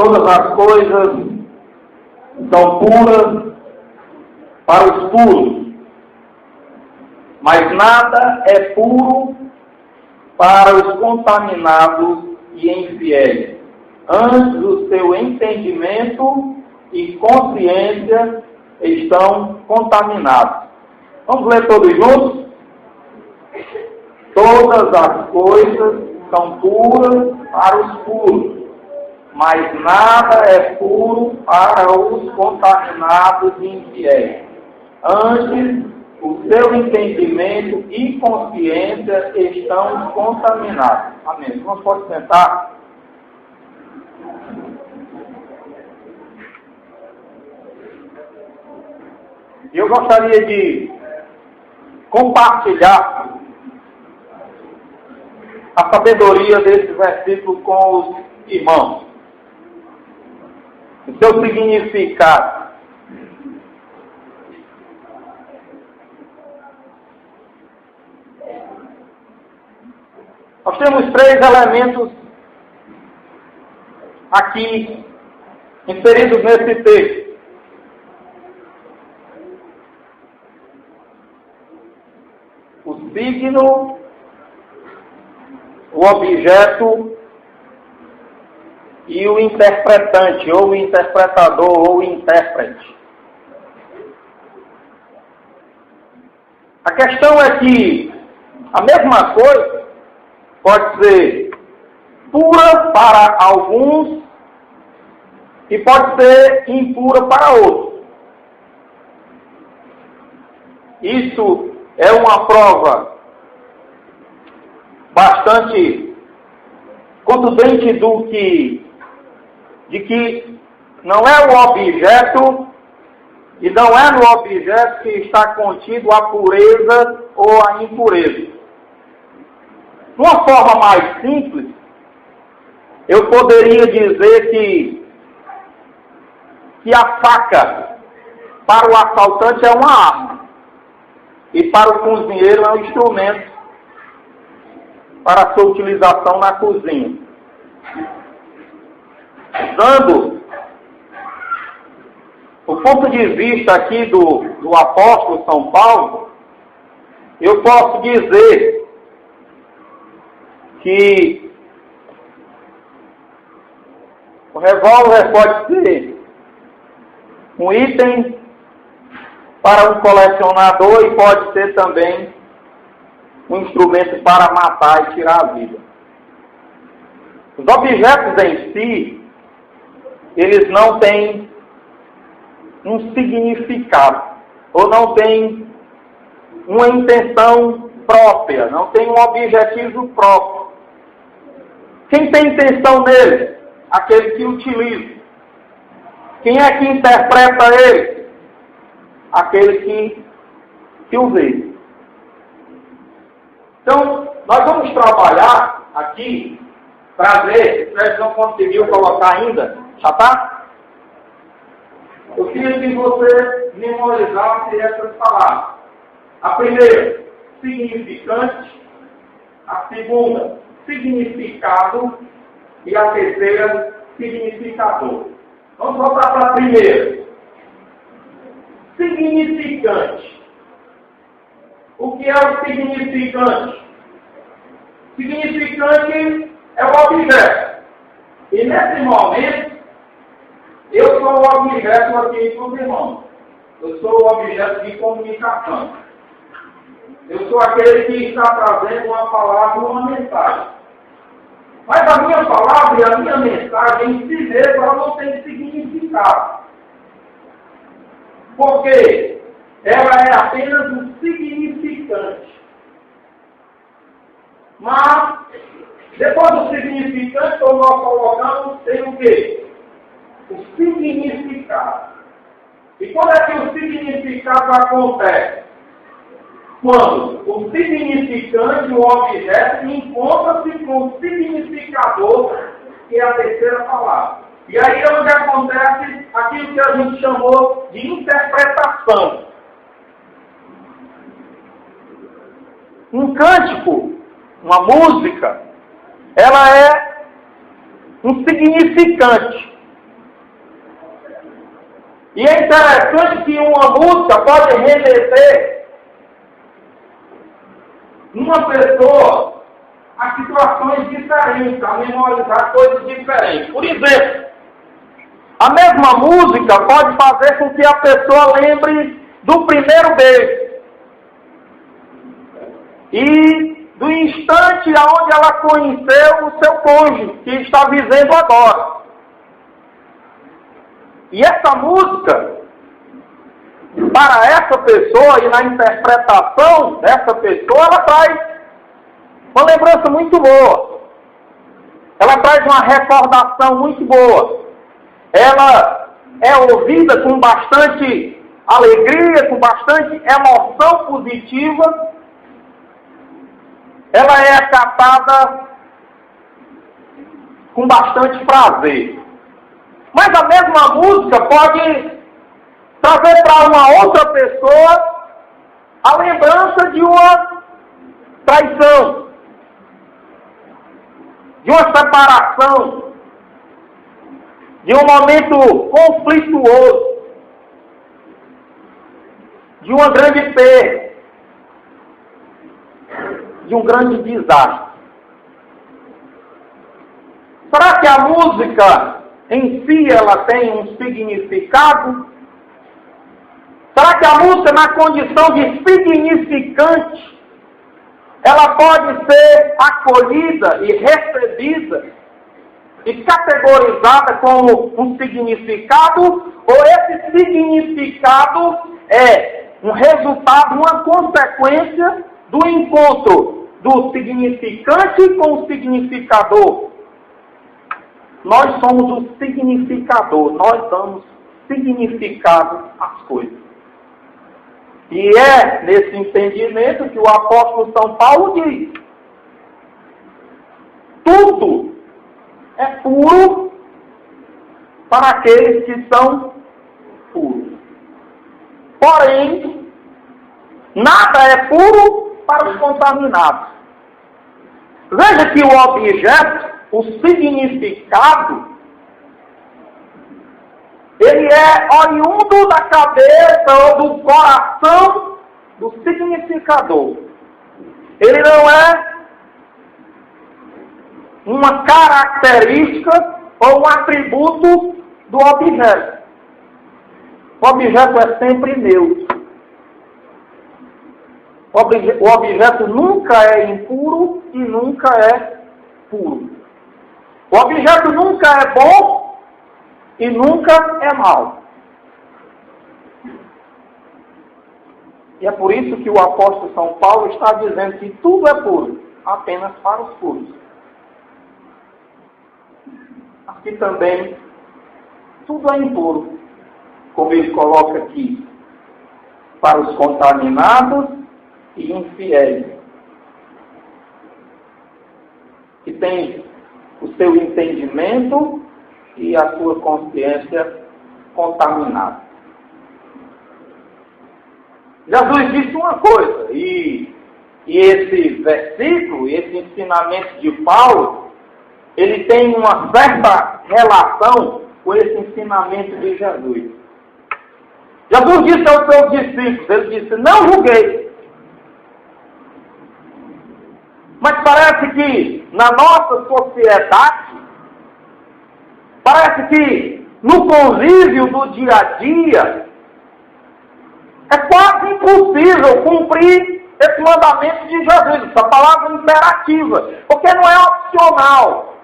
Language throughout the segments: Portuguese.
Todas as coisas são puras para os puros, mas nada é puro para os contaminados e infiéis. Antes o seu entendimento e consciência estão contaminados. Vamos ler todos juntos? Todas as coisas são puras para os puros, mas nada é puro para os contaminados e infiéis. Antes, o seu entendimento e consciência estão contaminados. Amém. Vamos pode sentar? Eu gostaria de compartilhar a sabedoria desse versículo com os irmãos. O seu significado. Nós temos 3 elementos aqui inseridos nesse texto. O signo, o objeto e o interpretante, ou o interpretador, ou o intérprete. A questão é que a mesma coisa pode ser pura para alguns e pode ser impura para outros. Isso é uma prova bastante contundente de que não é o objeto e não é no objeto que está contido a pureza ou a impureza. De uma forma mais simples, eu poderia dizer que a faca para o assaltante é uma arma e para o cozinheiro é um instrumento para a sua utilização na cozinha. Dando o ponto de vista aqui do apóstolo São Paulo, eu posso dizer que o revólver pode ser um item para um colecionador e pode ser também um instrumento para matar e tirar a vida. Os objetos em si, eles não têm um significado, ou não têm uma intenção própria, não tem um objetivo próprio. Quem tem intenção nele? Aquele que utiliza. Quem é que interpreta ele? Aquele que o vê. Então, nós vamos trabalhar aqui para ver se vocês não conseguiu colocar ainda. Já está? Eu queria que você memorizasse essas palavras. A primeira, significante. A segunda, significado. E a terceira, significador. Vamos voltar para a primeira. Significante. O que é o significante? Significante é o objeto. E nesse momento, eu sou o objeto aqui com os irmãos. Eu sou o objeto de comunicação. Eu sou aquele que está trazendo uma palavra, uma mensagem. Mas a minha palavra e a minha mensagem em si mesma ela não tem significado. Porque ela é apenas um significante. Mas, depois do significante, nós colocamos tem o quê? O significado. E quando é que o significado acontece? Quando o significante, o objeto, encontra-se com o significador, que é a terceira palavra. E aí é onde acontece aquilo que a gente chamou de interpretação. Um cântico, uma música, ela é um significante. E é interessante que uma música pode remeter uma pessoa a situações diferentes, a memorizar coisas diferentes. Por exemplo, a mesma música pode fazer com que a pessoa lembre do primeiro beijo. E do instante onde ela conheceu o seu cônjuge, que está vivendo agora. E essa música, para essa pessoa e na interpretação dessa pessoa, ela traz uma lembrança muito boa. Ela traz uma recordação muito boa. Ela é ouvida com bastante alegria, com bastante emoção positiva. Ela é acatada com bastante prazer. Mas a mesma música pode trazer para uma outra pessoa a lembrança de uma traição, de uma separação, de um momento conflituoso, de uma grande perda, de um grande desastre. Será que a música em si ela tem um significado? Será que a música, na condição de significante, ela pode ser acolhida e recebida e categorizada como um significado? Ou esse significado é um resultado, uma consequência do encontro do significante com o significador? Nós somos o significador, nós damos significado às coisas. E é nesse entendimento que o apóstolo São Paulo diz: tudo é puro para aqueles que são puros. Porém, nada é puro para os contaminados. Veja que o objeto, o significado, ele é oriundo da cabeça ou do coração do significador. Ele não é uma característica ou um atributo do objeto. O objeto é sempre neutro. O objeto nunca é impuro e nunca é puro. O objeto nunca é bom e nunca é mau. E é por isso que o apóstolo São Paulo está dizendo que tudo é puro, apenas para os puros. Aqui também, tudo é impuro, como ele coloca aqui, para os contaminados e infiéis, que tem o seu entendimento e a sua consciência contaminada. Jesus disse uma coisa, e esse versículo, esse ensinamento de Paulo, ele tem uma certa relação com esse ensinamento de Jesus. Jesus disse aos seus discípulos, ele disse: não julguei. Mas parece que na nossa sociedade, parece que no convívio do dia a dia, é quase impossível cumprir esse mandamento de Jesus, essa palavra imperativa, porque não é opcional.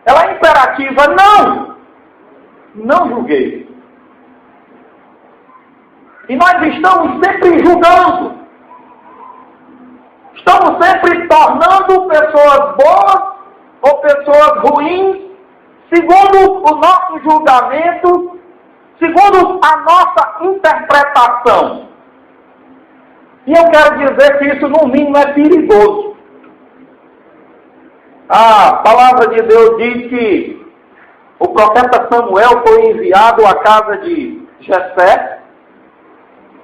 Ela é imperativa. Não julguei. E nós estamos sempre julgando. Estamos sempre tornando pessoas boas ou pessoas ruins, segundo o nosso julgamento, segundo a nossa interpretação. E eu quero dizer que isso, no mínimo, é perigoso. A palavra de Deus diz que o profeta Samuel foi enviado à casa de Jessé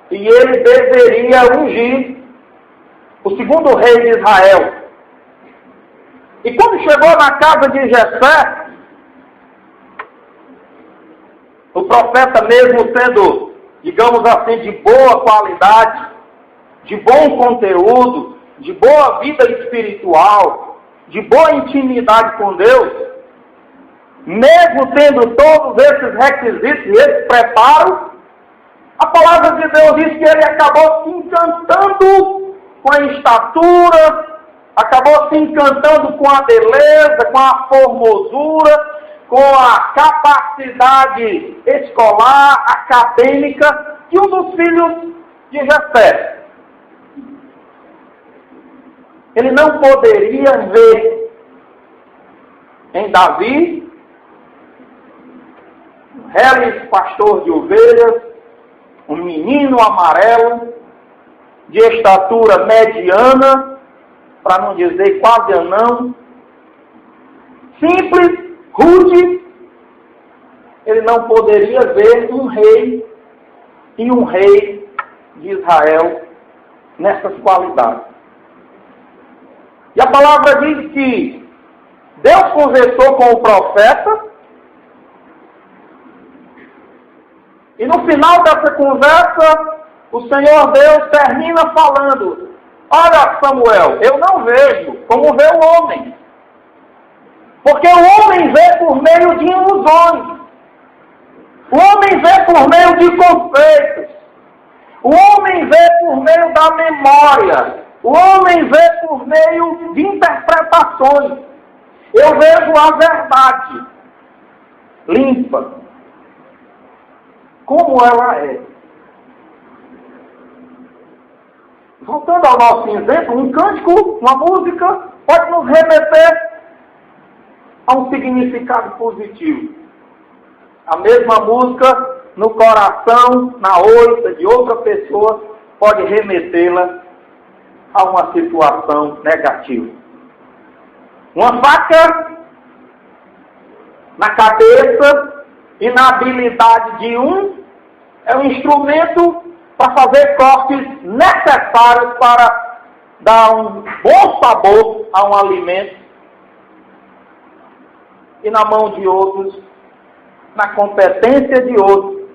e ele deveria ungir o segundo rei de Israel. E quando chegou na casa de Jessé, o profeta mesmo sendo, digamos assim, de boa qualidade, de bom conteúdo, de boa vida espiritual, de boa intimidade com Deus, mesmo tendo todos esses requisitos e esse preparo, a palavra de Deus diz que ele acabou se encantando com a estatura, acabou se encantando com a beleza, com a formosura, com a capacidade escolar, acadêmica de um dos filhos de Jessé. Ele não poderia ver em Davi, um reles pastor de ovelhas, um menino amarelo, de estatura mediana, para não dizer quase anão, simples, rude. Ele não poderia ver um rei e um rei de Israel nessas qualidades. E a palavra diz que Deus conversou com o profeta, e no final dessa conversa, o Senhor Deus termina falando: olha, Samuel, eu não vejo como vê o homem. Porque o homem vê por meio de ilusões. O homem vê por meio de conceitos. O homem vê por meio da memória. O homem vê por meio de interpretações. Eu vejo a verdade limpa, como ela é. Voltando ao nosso exemplo, um cântico, uma música, pode nos remeter a um significado positivo. A mesma música, no coração, na oita de outra pessoa, pode remetê-la a uma situação negativa. Uma faca na cabeça e na habilidade de um é um instrumento para fazer cortes necessários para dar um bom sabor a um alimento. E na mão de outros, na competência de outros,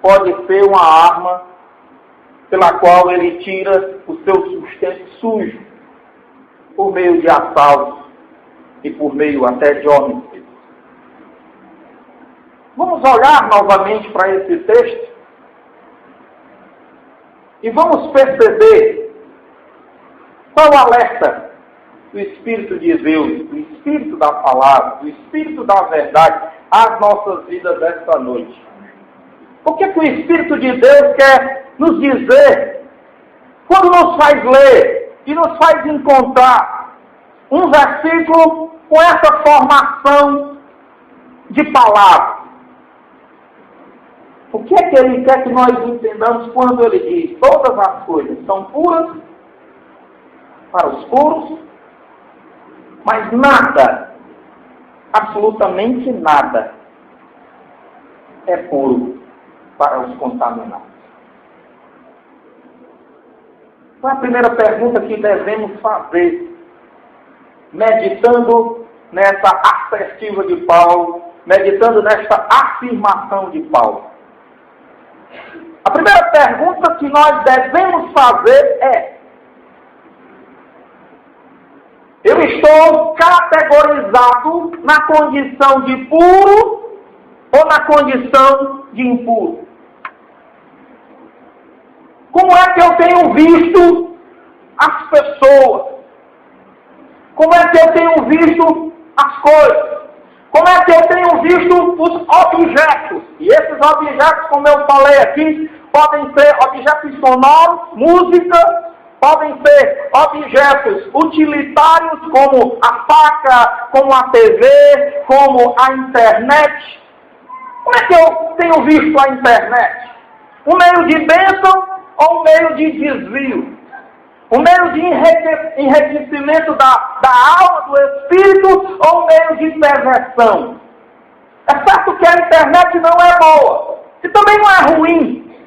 pode ser uma arma pela qual ele tira o seu sustento sujo, por meio de assaltos e por meio até de homicídios. Vamos olhar novamente para esse texto e vamos perceber qual o alerta do Espírito de Deus, do Espírito da Palavra, do Espírito da Verdade às nossas vidas esta noite. O que o Espírito de Deus quer nos dizer quando nos faz ler e nos faz encontrar um versículo com essa formação de palavra? O que é que ele quer que nós entendamos quando ele diz: todas as coisas são puras para os puros, mas nada, absolutamente nada, é puro para os contaminados? Então a primeira pergunta que devemos fazer, meditando nessa assertiva de Paulo, meditando nesta afirmação de Paulo. A primeira pergunta que nós devemos fazer é: eu estou categorizado na condição de puro ou na condição de impuro? Como é que eu tenho visto as pessoas? Como é que eu tenho visto as coisas? Como é que eu tenho visto os objetos? E esses objetos, como eu falei aqui, podem ser objetos sonoros, música, podem ser objetos utilitários, como a faca, como a TV, como a internet. Como é que eu tenho visto a internet? Um meio de bênção ou um meio de desvio? Um meio de enriquecimento da alma, do espírito, ou um meio de perversão? É certo que a internet não é boa, e também não é ruim.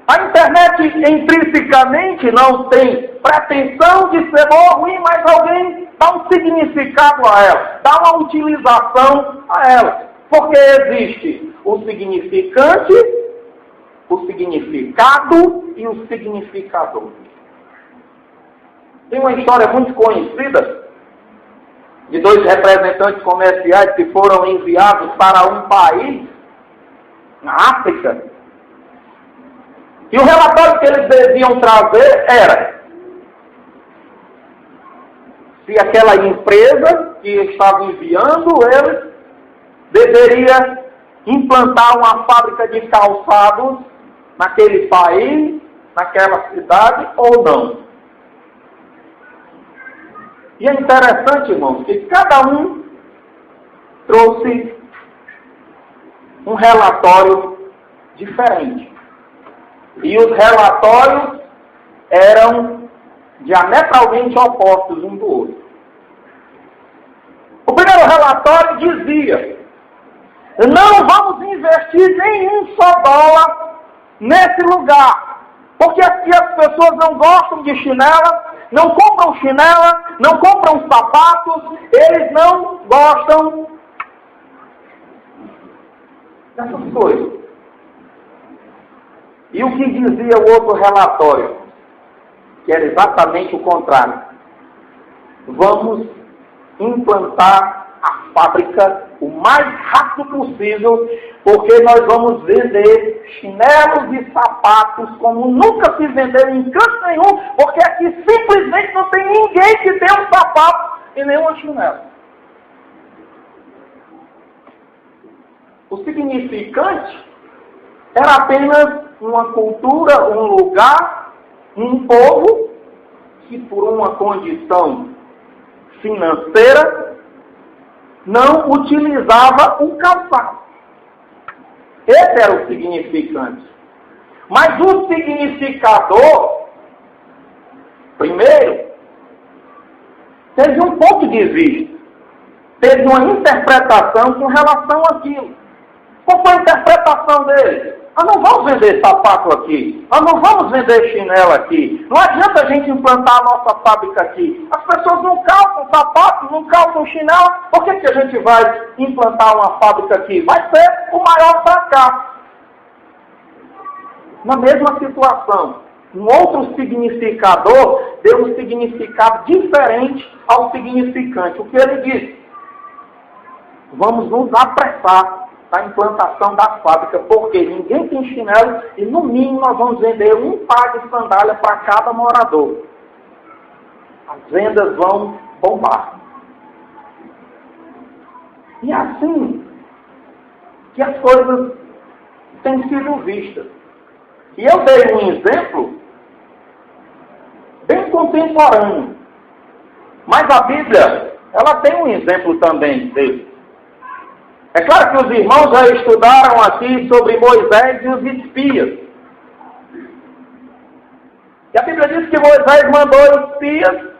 A internet intrinsecamente não tem pretensão de ser boa ou ruim, mas alguém dá um significado a ela, dá uma utilização a ela. Porque existe o significante, o significado e o significador. Tem uma história muito conhecida de 2 representantes comerciais que foram enviados para um país na África. E o relatório que eles deviam trazer era se aquela empresa que estava enviando eles deveria implantar uma fábrica de calçados naquele país, naquela cidade ou não. E é interessante, irmãos, que cada um trouxe um relatório diferente. E os relatórios eram diametralmente opostos um do outro. O primeiro relatório dizia: não vamos investir nenhum só dólar nesse lugar, porque aqui as pessoas não gostam de chinela, não compram chinela, não compram sapatos, eles não gostam dessas coisas. E o que dizia o outro relatório? Que era exatamente o contrário. Vamos implantar a fábrica o mais rápido possível, porque nós vamos vender chinelos e sapatos como nunca se vendeu em canto nenhum, porque aqui simplesmente não tem ninguém que dê um sapato e nenhuma chinela. O significante era apenas uma cultura, um lugar, um povo que por uma condição financeira não utilizava o calçado. Esse era o significante. Mas o significador, primeiro, teve um ponto de vista, teve uma interpretação com relação àquilo. Qual foi a interpretação dele? Nós não vamos vender sapato aqui. Nós não vamos vender chinelo aqui. Não adianta a gente implantar a nossa fábrica aqui. As pessoas não calçam sapato, não calçam chinelo. Por que a gente vai implantar uma fábrica aqui? Vai ser o maior fracasso. Na mesma situação, um outro significador deu um significado diferente ao significante. O que ele disse? Vamos nos apressar a implantação da fábrica, porque ninguém tem chinelo e no mínimo nós vamos vender um par de sandália para cada morador. As vendas vão bombar. E assim que as coisas têm sido vistas. E eu dei um exemplo bem contemporâneo. Mas a Bíblia, ela tem um exemplo também dele. É claro que os irmãos já estudaram aqui sobre Moisés e os espias. E a Bíblia diz que Moisés mandou espias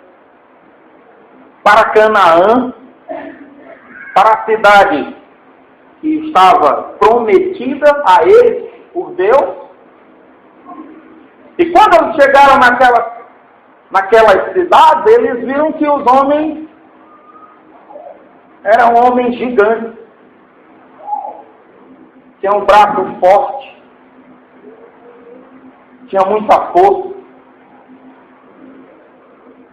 para Canaã, para a cidade que estava prometida a eles por Deus. E quando eles chegaram naquela cidade, eles viram que os homens eram homens gigantes. Tinha um braço forte, tinha muita força.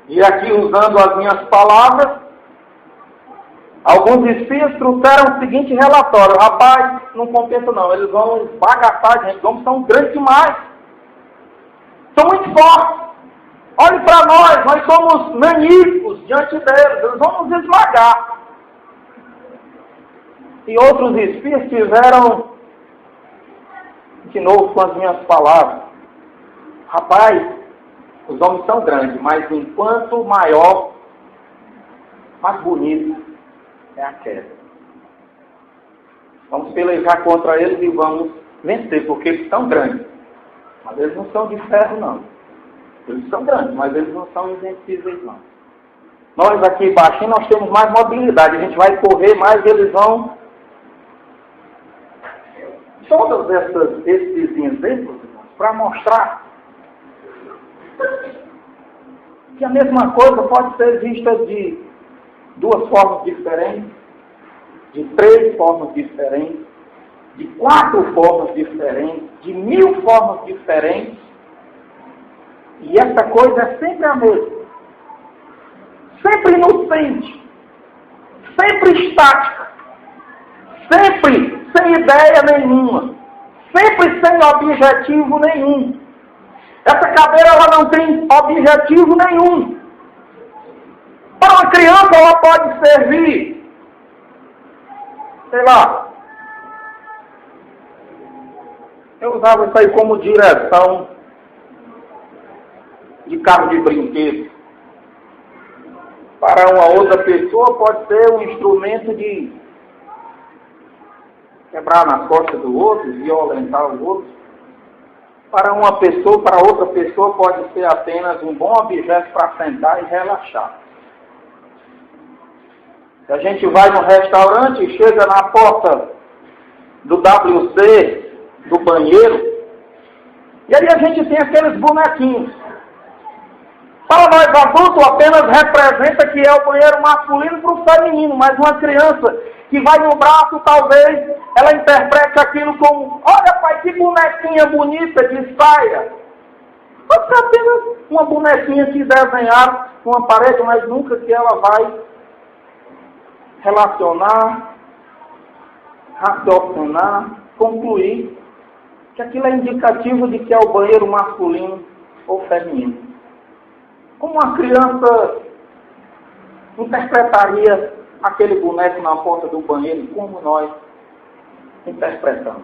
E aqui, usando as minhas palavras, alguns espias trouxeram o seguinte relatório: rapaz, não compensa não, eles vão esbagaçar a gente, os homens são grandes demais, são muito fortes. Olhe para nós somos naníficos diante deles, eles vão nos esmagar. E outros espias tiveram, de novo com as minhas palavras: rapaz, os homens são grandes, mas enquanto maior, mais bonito é a queda. Vamos pelejar contra eles e vamos vencer, porque eles são grandes. Mas eles não são de ferro, não. Eles são grandes, mas eles não são invencíveis, não. Nós aqui baixinho, nós temos mais mobilidade. A gente vai correr mais, eles vão... Todos esses exemplos, para mostrar que a mesma coisa pode ser vista de duas formas diferentes, de 3 formas diferentes, de 4 formas diferentes, de 1000 formas diferentes, e essa coisa é sempre a mesma. Sempre inocente, sempre estática, sempre sem ideia nenhuma, sempre sem objetivo nenhum. Essa cadeira ela não tem objetivo nenhum. Para uma criança ela pode servir, sei lá, eu usava isso aí como direção de carro de brinquedo. Para uma outra pessoa pode ser um instrumento de quebrar nas costas do outro, violentar o outro. Para uma pessoa, para outra pessoa pode ser apenas um bom objeto para sentar e relaxar. Se a gente vai no restaurante e chega na porta do WC, do banheiro, e aí a gente tem aqueles bonequinhos. Para nós adultos apenas representa que é o banheiro masculino para o feminino, mas uma criança que vai no braço, talvez, ela interprete aquilo como: olha pai, que bonequinha bonita de saia. Pode ser apenas uma bonequinha que desenharam numa parede, mas nunca que ela vai relacionar, raciocinar, concluir que aquilo é indicativo de que é o banheiro masculino ou feminino. Como uma criança interpretaria aquele boneco na porta do banheiro como nós interpretamos?